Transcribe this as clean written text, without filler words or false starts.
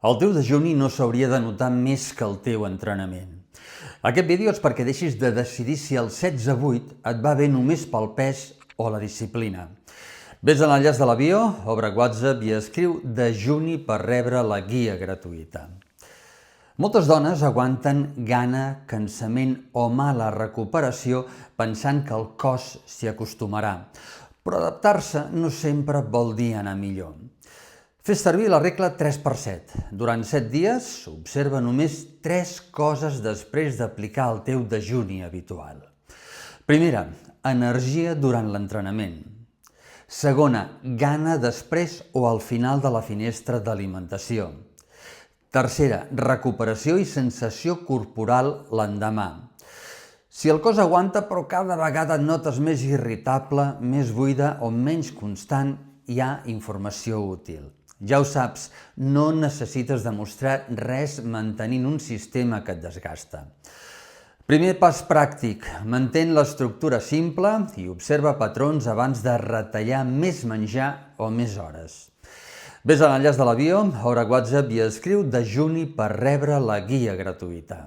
El teu dejuni no s'hauria de notar més que el teu entrenament. Aquest vídeo és perquè deixis de decidir si el 16-8 et va bé només pel pes o la disciplina. Ves a l'enllaç de la bio, obre WhatsApp i escriu dejuni per rebre la guia gratuïta. Moltes dones aguanten gana, cansament o mala recuperació pensant que el cos s'hi acostumarà, però adaptar-se no sempre vol dir anar millor. Fes servir la regla 3x7. Durant 7 dies, observa només 3 coses després d'aplicar el teu dejuni habitual. Primera, energia durant l'entrenament. Segona, gana després o al final de la finestra d'alimentació. Tercera, recuperació i sensació corporal l'endemà. Si el cos aguanta però cada vegada et notes més irritable, més buida o menys constant, hi ha informació útil. Ja ho saps, no necessites demostrar res mantenint un sistema que et desgasta. Primer pas pràctic, mantén l'estructura simple i observa patrons abans de retallar més menjar o més hores. Ves a l'enllaç de la bio, obre WhatsApp i escriu dejuni per rebre la guia gratuïta.